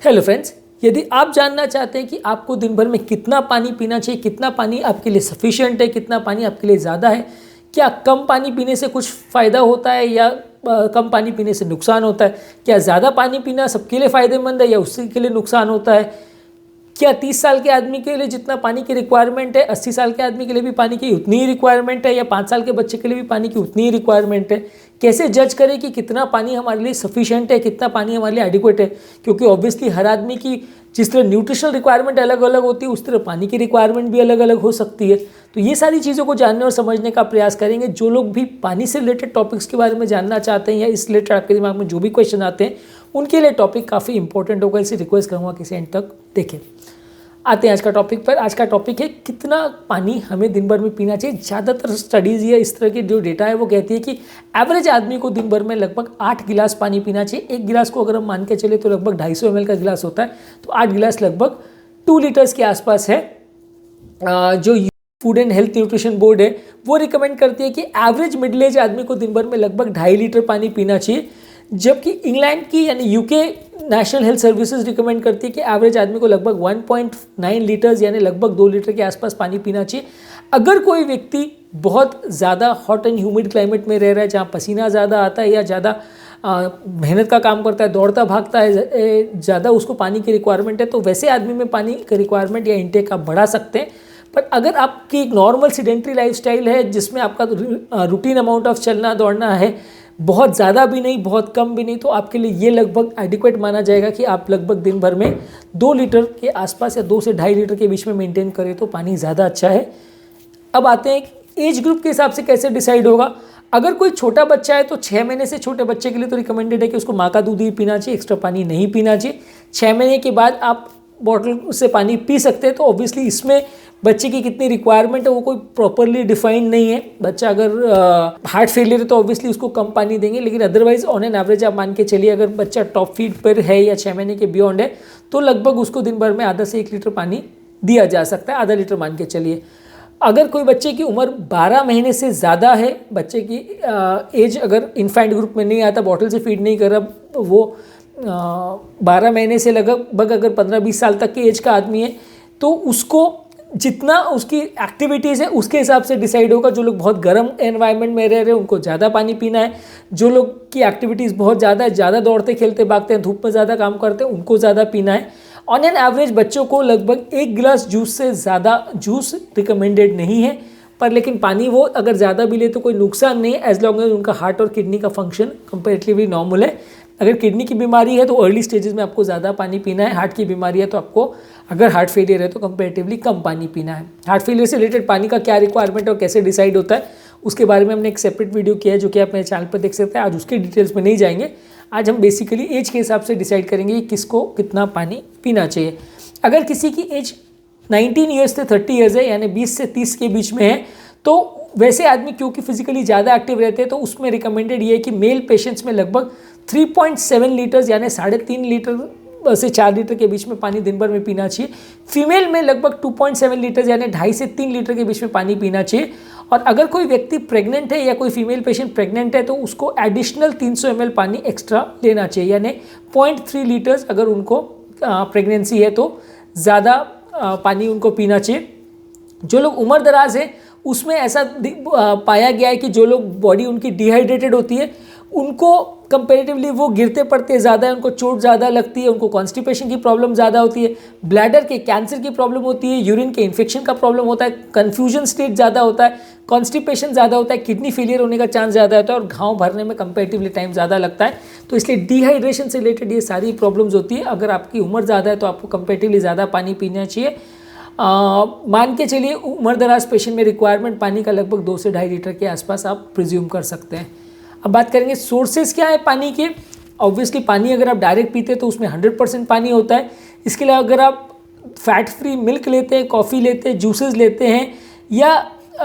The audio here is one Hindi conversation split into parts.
हेलो फ्रेंड्स, यदि आप जानना चाहते हैं कि आपको दिन भर में कितना पानी पीना चाहिए, कितना पानी आपके लिए सफिशिएंट है, कितना पानी आपके लिए ज़्यादा है, क्या कम पानी पीने से कुछ फ़ायदा होता है या कम पानी पीने से नुकसान होता है, क्या ज़्यादा पानी पीना सबके लिए फ़ायदेमंद है या उसके लिए नुकसान होता है, क्या 30 साल के आदमी के लिए जितना पानी की रिक्वायरमेंट है 80 साल के आदमी के लिए भी पानी की उतनी ही रिक्वायरमेंट है या 5 साल के बच्चे के लिए भी पानी की उतनी ही रिक्वायरमेंट है। कैसे जज करें कि कितना पानी हमारे लिए सफिशिएंट है, कितना पानी हमारे लिए एडिक्वेट है, क्योंकि ऑब्वियसली हर आदमी की जिस तरह न्यूट्रिशनल रिक्वायरमेंट अलग अलग होती है उस तरह पानी की रिक्वायरमेंट भी अलग अलग हो सकती है। तो ये सारी चीज़ों को जानने और समझने का प्रयास करेंगे। जो लोग भी पानी से रिलेटेड टॉपिक्स के बारे में जानना चाहते हैं या इस रिलेटेड आपके दिमाग में जो भी क्वेश्चन आते हैं उनके लिए टॉपिक काफ़ी इंपॉर्टेंट होगा, इसे रिक्वेस्ट करूँगा किसी एंड तक देखें। आते हैं आज का टॉपिक पर। आज का टॉपिक है कितना पानी हमें दिन भर में पीना चाहिए। ज़्यादातर स्टडीज़ या इस तरह की जो डेटा है वो कहती है कि एवरेज आदमी को दिन भर में लगभग 8 गिलास पानी पीना चाहिए। एक गिलास को अगर हम मान के चले तो लगभग 250 ml का गिलास होता है, तो 8 गिलास लगभग 2 लीटर्स के आसपास है। जो food and health nutrition board है वो रिकमेंड करती है कि एवरेज मिडिल एज आदमी को दिन भर में लगभग 2.5 लीटर पानी पीना चाहिए, जबकि इंग्लैंड की यानी UK national health services recommend करती है कि एवरेज आदमी को लगभग 1.9 लीटर्स यानी लगभग 2 लीटर के आसपास पानी पीना चाहिए। अगर कोई व्यक्ति बहुत ज़्यादा हॉट एंड ह्यूमिड क्लाइमेट में रह रहा है, जहाँ पसीना ज़्यादा आता है या ज़्यादा मेहनत का काम करता है, दौड़ता भागता है, ज़्यादा उसको पानी की रिक्वायरमेंट है, तो वैसे आदमी में पानी की रिक्वायरमेंट या इंटेक आप बढ़ा सकते हैं। पर अगर आपकी एक नॉर्मल सीडेंट्री लाइफस्टाइल है जिसमें आपका रूटीन अमाउंट ऑफ चलना दौड़ना है, बहुत ज़्यादा भी नहीं बहुत कम भी नहीं, तो आपके लिए ये लगभग एडिक्वेट माना जाएगा कि आप लगभग दिन भर में 2 लीटर के आसपास या 2 से 2.5 लीटर के बीच में मेंटेन करें तो पानी ज़्यादा अच्छा है। अब आते हैं एज ग्रुप के हिसाब से कैसे डिसाइड होगा। अगर कोई छोटा बच्चा है तो 6 महीने से छोटे बच्चे के लिए तो रिकमेंडेड है कि उसको माँ का दूध ही पीना चाहिए, एक्स्ट्रा पानी नहीं पीना चाहिए। 6 महीने के बाद आप बॉटल से पानी पी सकते हैं। तो ऑब्वियसली इसमें बच्चे की कितनी रिक्वायरमेंट है वो कोई प्रॉपरली डिफाइंड नहीं है। बच्चा अगर हार्ट फेलियर है तो ऑब्वियसली उसको कम पानी देंगे, लेकिन अदरवाइज ऑन एन एवरेज आप मान के चलिए अगर बच्चा टॉप फीड पर है या 6 महीने के बियॉन्ड है तो लगभग उसको दिन भर में आधा से 1 लीटर पानी दिया जा सकता है, आधा लीटर मान के चलिए। अगर कोई बच्चे की उम्र 12 महीने से ज़्यादा है, बच्चे की एज अगर इन्फेंट ग्रुप में नहीं आता, बॉटल से फीड नहीं कर रहा, वो 12 महीने से लगभग अगर 15-20 साल तक की एज का आदमी है तो उसको जितना उसकी एक्टिविटीज़ है उसके हिसाब से डिसाइड होगा। जो लोग बहुत गर्म एनवायरनमेंट में रह रहे हैं उनको ज़्यादा पानी पीना है, जो लोग की एक्टिविटीज़ बहुत ज़्यादा है, ज़्यादा दौड़ते खेलते भागते हैं, धूप में ज़्यादा काम करते हैं, उनको ज़्यादा पीना है। ऑन एन एवरेज बच्चों को लगभग 1 गिलास जूस से ज़्यादा जूस रिकमेंडेड नहीं है, पर लेकिन पानी वो अगर ज़्यादा भी ले तो कोई नुकसान नहीं है, एज लॉन्ग एज उनका हार्ट और किडनी का फंक्शन कंपेरेटिवली नॉर्मल है। अगर किडनी की बीमारी है तो अर्ली स्टेजेस में आपको ज़्यादा पानी पीना है, हार्ट की बीमारी है तो आपको अगर हार्ट फेलियर है तो कंपेरेटिवली कम पानी पीना है। हार्ट फेलियर से रिलेटेड पानी का क्या रिक्वायरमेंट है और कैसे डिसाइड होता है उसके बारे में हमने एक सेपरेट वीडियो किया है जो कि आप मेरे चैनल पर देख सकते हैं। आज उसके डिटेल्स में नहीं जाएंगे, आज हम बेसिकली एज के हिसाब से डिसाइड करेंगे कि किसको कितना पानी पीना चाहिए। अगर किसी की एज 19 ईयर्स से 30 ईयर्स है यानी 20 से 30 के बीच में है तो वैसे आदमी क्योंकि फिजिकली ज़्यादा एक्टिव रहते हैं तो उसमें रिकमेंडेड ये है कि मेल पेशेंट्स में लगभग 3.7 लीटर्स यानी 3.5 लीटर से 4 लीटर के बीच में पानी दिन भर में पीना चाहिए। फीमेल में लगभग 2.7 लीटर्स यानी 2.5 से 3 लीटर के बीच में पानी पीना चाहिए। और अगर कोई व्यक्ति प्रेग्नेंट है या कोई फीमेल पेशेंट प्रेग्नेंट है तो उसको एडिशनल 300 ml पानी एक्स्ट्रा लेना चाहिए, यानी 0.3 लीटर्स अगर उनको प्रेगनेंसी है तो ज़्यादा पानी उनको पीना चाहिए। जो लोग उम्र दराज है उसमें ऐसा पाया गया है कि जो लोग बॉडी उनकी डिहाइड्रेटेड होती है उनको कंपेरेटिवली वो गिरते पड़ते ज़्यादा है, उनको चोट ज़्यादा लगती है, उनको कॉन्स्टिपेशन की प्रॉब्लम ज़्यादा होती है, ब्लैडर के कैंसर की प्रॉब्लम होती है, यूरिन के इन्फेक्शन का प्रॉब्लम होता है, कन्फ्यूजन स्टेट ज़्यादा होता है, कॉन्स्टिपेशन ज़्यादा होता है, किडनी फेलियर होने का चांस ज़्यादा होता है और घाव भरने में कंपेरेटिवली टाइम ज़्यादा लगता है। तो इसलिए डिहाइड्रेशन से रिलेटेड ये सारी प्रॉब्लम्स होती है। अगर आपकी उम्र ज़्यादा है तो आपको कंपेरेटिवली ज़्यादा पानी पीना चाहिए। मान के चलिए उम्र दराज पेशेंट में रिक्वायरमेंट पानी का लगभग 2 से 2.5 लीटर के आसपास आप प्रिज्यूम कर सकते हैं। अब बात करेंगे सोर्सेज क्या है पानी के। ऑब्वियसली पानी अगर आप डायरेक्ट पीते हैं तो उसमें 100% पानी होता है। इसके अलावा अगर आप फैट फ्री मिल्क लेते हैं, कॉफ़ी लेते हैं, जूसेस लेते हैं या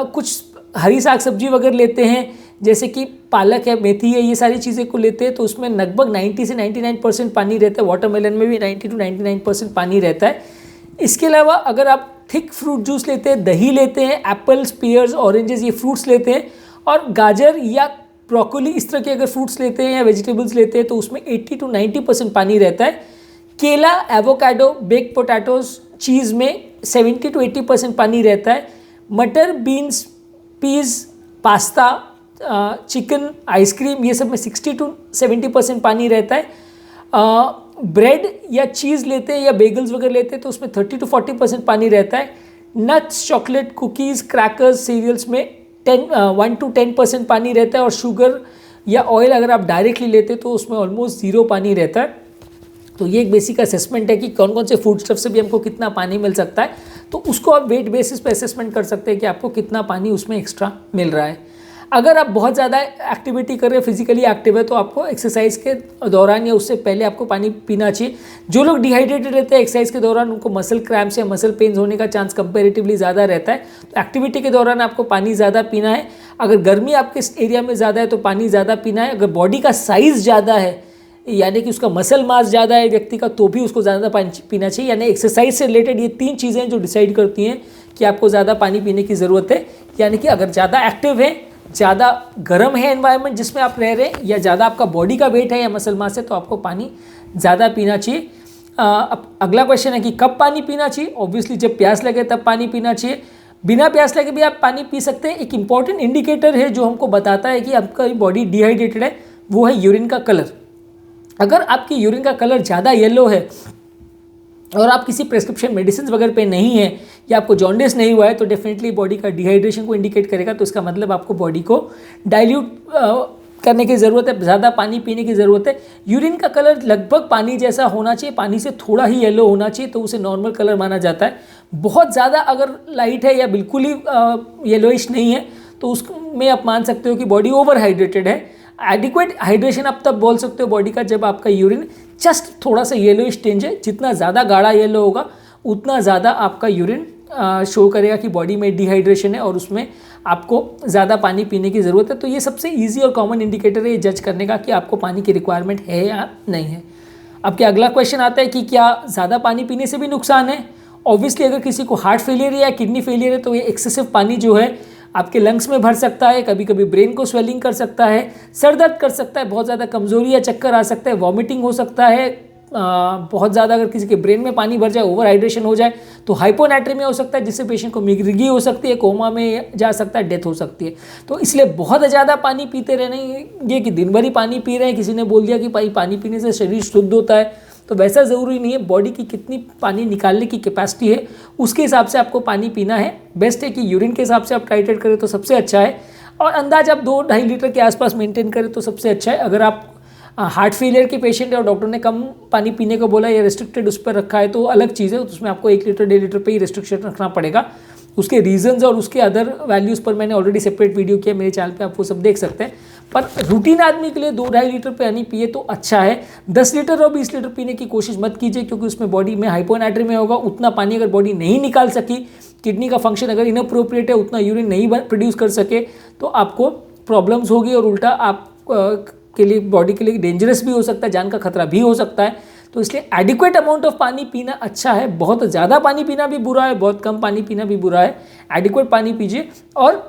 कुछ हरी साग सब्जी वगैरह लेते हैं जैसे कि पालक है, मेथी है, ये सारी चीज़ें को लेते हैं तो उसमें लगभग 90 से 99% पानी रहता है। वाटरमेलन में भी 90 to 99% पानी रहता है। इसके अलावा अगर आप थिक फ्रूट जूस लेते हैं, दही लेते हैं, एप्पल्स, पियर्स, ऑरेंजेस ये फ्रूट्स लेते हैं और गाजर या ब्रोकोली इस तरह के अगर फ्रूट्स लेते हैं या वेजिटेबल्स लेते हैं तो उसमें 80 to 90% पानी रहता है। केला, एवोकाडो, बेक्ड पोटैटोज, चीज़ में 70 to 80% पानी रहता है। मटर, beans, peas, pasta, chicken, ice cream, ये सब में 60 to 70% पानी रहता है। ब्रेड या चीज़ लेते हैं या बेगल्स वगैरह लेते हैं तो उसमें 30 to 40% पानी रहता है। Nuts, chocolate, cookies, crackers, cereals में 1 to 10% पानी रहता है। और शुगर या ऑयल अगर आप डायरेक्टली लेते हैं तो उसमें ऑलमोस्ट 0 पानी रहता है। तो ये एक बेसिक असेसमेंट है कि कौन कौन से फूड स्टफ से भी हमको कितना पानी मिल सकता है। तो उसको आप वेट बेसिस पे असेसमेंट कर सकते हैं कि आपको कितना पानी उसमें एक्स्ट्रा मिल रहा है। अगर आप बहुत ज़्यादा एक्टिविटी कर रहे हैं, फिजिकली एक्टिव है, तो आपको एक्सरसाइज के दौरान या उससे पहले आपको पानी पीना चाहिए। जो लोग डिहाइड्रेटेड रहते हैं एक्सरसाइज के दौरान, उनको मसल क्रैम्प्स या मसल पेन्स होने का चांस कंपेरेटिवली ज़्यादा रहता है। तो एक्टिविटी के दौरान आपको पानी ज़्यादा पीना है। अगर गर्मी आपके एरिया में ज़्यादा है तो पानी ज़्यादा पीना है। अगर बॉडी का साइज़ ज़्यादा है, यानी कि उसका मसल मास ज़्यादा है व्यक्ति का, तो भी उसको ज़्यादा पानी पीना चाहिए। यानी एक्सरसाइज से रिलेटेड ये 3 चीज़ें जो डिसाइड करती हैं कि आपको ज़्यादा पानी पीने की ज़रूरत है। यानी कि अगर ज़्यादा एक्टिव है, ज़्यादा गर्म है एनवायरनमेंट जिसमें आप रह रहे हैं, या ज़्यादा आपका बॉडी का वेट है या मसल मास है, तो आपको पानी ज़्यादा पीना चाहिए। अब अगला क्वेश्चन है कि कब पानी पीना चाहिए। ऑब्वियसली जब प्यास लगे तब पानी पीना चाहिए। बिना प्यास लगे भी आप पानी पी सकते हैं। एक इंपॉर्टेंट इंडिकेटर है जो हमको बताता है कि आपका बॉडी डिहाइड्रेटेड है, वो है यूरिन का कलर। अगर आपकी यूरिन का कलर ज़्यादा येलो है और आप किसी प्रेस्क्रिप्शन मेडिसिन वगैरह पे नहीं है या आपको जॉन्डिस नहीं हुआ है, तो डेफिनेटली बॉडी का डिहाइड्रेशन को इंडिकेट करेगा। तो इसका मतलब आपको बॉडी को डाइल्यूट करने की ज़रूरत है, ज़्यादा पानी पीने की ज़रूरत है। यूरिन का कलर लगभग पानी जैसा होना चाहिए, पानी से थोड़ा ही येलो होना चाहिए, तो उसे नॉर्मल कलर माना जाता है। बहुत ज़्यादा अगर लाइट है या बिल्कुल ही येलोइश नहीं है, तो उसमें आप मान सकते हो कि बॉडी ओवर हाइड्रेटेड है। एडिक्वेट हाइड्रेशन आप तब बोल सकते हो बॉडी का जब आपका यूरिन जस्ट थोड़ा सा येलोइश टिंज है। जितना ज़्यादा गाढ़ा येलो होगा उतना ज़्यादा आपका यूरिन शो करेगा कि बॉडी में डिहाइड्रेशन है और उसमें आपको ज़्यादा पानी पीने की ज़रूरत है। तो ये सबसे इजी और कॉमन इंडिकेटर है ये जज करने का कि आपको पानी की रिक्वायरमेंट है या नहीं है। अब क्या अगला क्वेश्चन आता है कि क्या ज़्यादा पानी पीने से भी नुकसान है। ऑब्वियसली अगर किसी को हार्ट फेलियर है या किडनी फेलियर है तो ये एक्सेसिव पानी जो है आपके लंग्स में भर सकता है, कभी कभी ब्रेन को स्वेलिंग कर सकता है, सर दर्द कर सकता है, बहुत ज़्यादा कमजोरी या चक्कर आ सकता है, वॉमिटिंग हो सकता है। बहुत ज़्यादा अगर किसी के ब्रेन में पानी भर जाए, ओवर हाइड्रेशन हो जाए, तो हाइपोनेट्रीमिया हो सकता है, जिससे पेशेंट को मिर्गी हो सकती है, कोमा में जा सकता है, डेथ हो सकती है। तो इसलिए बहुत ज़्यादा पानी पीते रहना, ये कि दिन भर ही पानी पी रहे हैं, किसी ने बोल दिया कि भाई पानी पीने से शरीर शुद्ध होता है, तो वैसा ज़रूरी नहीं है। बॉडी की कितनी पानी निकालने की कैपेसिटी है उसके हिसाब से आपको पानी पीना है। बेस्ट है कि यूरिन के हिसाब से आप टाइट्रेट करें तो सबसे अच्छा है, और अंदाज आप 2-2.5 लीटर के आसपास मेंटेन करें तो सबसे अच्छा है। अगर आप हार्ट फेलियर के पेशेंट है और डॉक्टर ने कम पानी पीने को बोला या रिस्ट्रिक्टेड उस पर रखा है तो अलग चीज़ है, तो उसमें आपको 1 लीटर 1.5 लीटर पे ही रिस्ट्रिक्शन रखना पड़ेगा। उसके रीजंस और उसके अदर वैल्यूज़ पर मैंने ऑलरेडी सेपरेट वीडियो किया मेरे चैनल पे, आप वो सब देख सकते हैं। पर रूटीन आदमी के लिए 2-2.5 लीटर पानी पिए तो अच्छा है। 10 लीटर और 20 लीटर पीने की कोशिश मत कीजिए, क्योंकि उसमें बॉडी में हाइपोनेट्रीमिया होगा। उतना पानी अगर बॉडी नहीं निकाल सकी, किडनी का फंक्शन अगर इनअप्रोप्रिएट है, उतना यूरिन नहीं प्रोड्यूस कर सके, तो आपको प्रॉब्लम्स होगी और उल्टा आप के लिए बॉडी के लिए डेंजरस भी हो सकता है, जान का खतरा भी हो सकता है। तो इसलिए एडिक्वेट अमाउंट ऑफ पानी पीना अच्छा है। बहुत ज़्यादा पानी पीना भी बुरा है, बहुत कम पानी पीना भी बुरा है। एडिक्वेट पानी पीजिए। और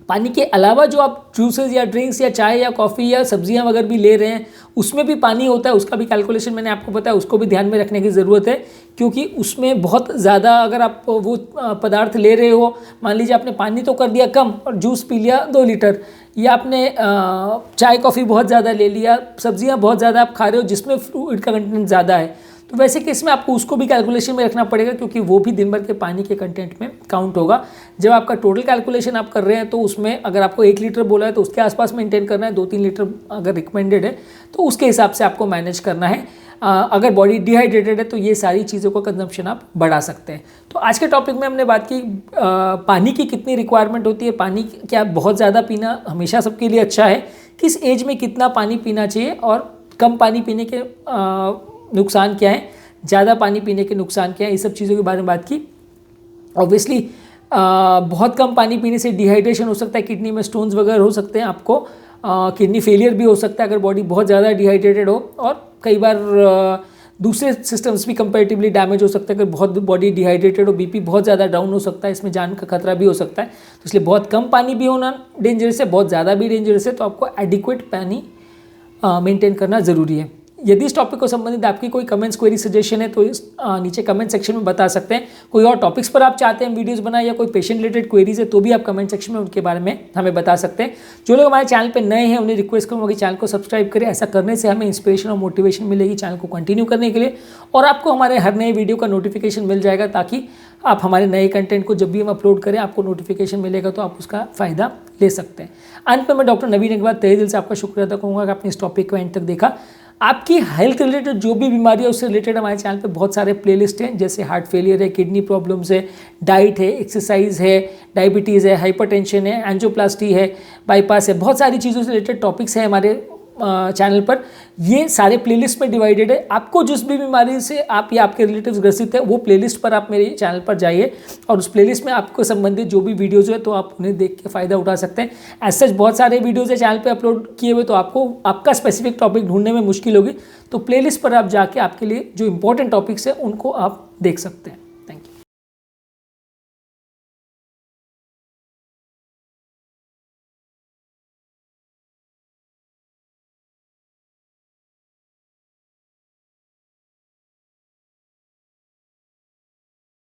पानी के अलावा जो आप जूसेस या ड्रिंक्स या चाय या कॉफ़ी या सब्जियां वगैरह भी ले रहे हैं, उसमें भी पानी होता है, उसका भी कैलकुलेशन मैंने आपको बताया, उसको भी ध्यान में रखने की ज़रूरत है। क्योंकि उसमें बहुत ज़्यादा अगर आप वो पदार्थ ले रहे हो, मान लीजिए आपने पानी तो कर दिया कम और जूस पी लिया 2 लीटर, या आपने चाय कॉफ़ी बहुत ज़्यादा ले लिया, सब्जियां बहुत ज़्यादा आप खा रहे हो जिसमें फ्लूइड का कंटेंट ज़्यादा है, तो वैसे केस में आपको उसको भी कैलकुलेशन में रखना पड़ेगा, क्योंकि वो भी दिन भर के पानी के कंटेंट में काउंट होगा। जब आपका टोटल कैलकुलेशन आप कर रहे हैं तो उसमें अगर आपको 1 लीटर बोला है तो उसके आसपास मेंटेन करना है, 2-3 लीटर अगर रिकमेंडेड है तो उसके हिसाब से आपको मैनेज करना है। अगर बॉडी डिहाइड्रेटेड है तो ये सारी चीज़ों का कंजम्पशन आप बढ़ा सकते हैं। तो आज के टॉपिक में हमने बात की पानी की कितनी रिक्वायरमेंट होती है, पानी क्या बहुत ज़्यादा पीना हमेशा सबके लिए अच्छा है, किस एज में कितना पानी पीना चाहिए, और कम पानी पीने के नुकसान क्या है, ज़्यादा पानी पीने के नुकसान क्या है, ये सब चीज़ों के बारे में बात की। ऑब्वियसली बहुत कम पानी पीने से डिहाइड्रेशन हो सकता है, किडनी में स्टोन्स वगैरह हो सकते हैं, आपको किडनी फेलियर भी हो सकता है अगर बॉडी बहुत ज़्यादा डिहाइड्रेटेड हो, और कई बार दूसरे सिस्टम्स भी कंपैरेटिवली डैमेज हो सकते हैं अगर बहुत बॉडी डिहाइड्रेटेड हो। बीपी बहुत ज़्यादा डाउन हो सकता है, इसमें जान का खतरा भी हो सकता है। तो इसलिए बहुत कम पानी भी होना डेंजरस है, बहुत ज़्यादा भी डेंजरस है, तो आपको एडिक्वेट पानी मेंटेन करना ज़रूरी है। यदि इस टॉपिक को संबंधित आपकी कोई कमेंट्स, क्वेरी, सजेशन है तो इस नीचे कमेंट सेक्शन में बता सकते हैं। कोई और टॉपिक्स पर आप चाहते हैं वीडियोस बनाए या कोई पेशेंट रिलेटेड क्वेरीज है तो भी आप कमेंट सेक्शन में उनके बारे में हमें बता सकते हैं। जो लोग हमारे चैनल पर नए हैं उन्हें रिक्वेस्ट करूँगा कि चैनल को सब्सक्राइब करें। ऐसा करने से हमें इंस्पिरेशन और मोटिवेशन मिलेगी चैनल को कंटिन्यू करने के लिए, और आपको हमारे हर नए वीडियो का नोटिफिकेशन मिल जाएगा, ताकि आप हमारे नए कंटेंट को जब भी हम अपलोड करें आपको नोटिफिकेशन मिलेगा तो आप उसका फ़ायदा ले सकते हैं। अंत में मैं डॉक्टर नवीन अग्रवाल तहे दिल से आपका शुक्रिया अदा करूँगा कि आपने इस टॉपिक को एंड तक देखा। आपकी हेल्थ रिलेटेड जो भी बीमारी है उससे रिलेटेड हमारे चैनल पे बहुत सारे प्लेलिस्ट हैं, जैसे हार्ट फेलियर है, किडनी प्रॉब्लम्स है, डाइट है, एक्सरसाइज है, डायबिटीज़ है, हाइपरटेंशन है, एंजियोप्लास्टी है, बाईपास है, बहुत सारी चीज़ों से रिलेटेड टॉपिक्स हैं हमारे चैनल पर। ये सारे प्लेलिस्ट में डिवाइडेड है। आपको जिस भी बीमारी से आप या आपके रिलेटिव्स ग्रसित है वो प्लेलिस्ट पर आप मेरे चैनल पर जाइए, और उस प्लेलिस्ट में आपको संबंधित जो भी वीडियोज़ है तो आप उन्हें देख के फ़ायदा उठा सकते हैं। एज सच बहुत सारे वीडियोज़ है चैनल पे अपलोड किए हुए, तो आपको आपका स्पेसिफिक टॉपिक ढूंढने में मुश्किल होगी, तो प्लेलिस्ट पर आप जाके आपके लिए जो इंपॉर्टेंट टॉपिक्स है उनको आप देख सकते हैं।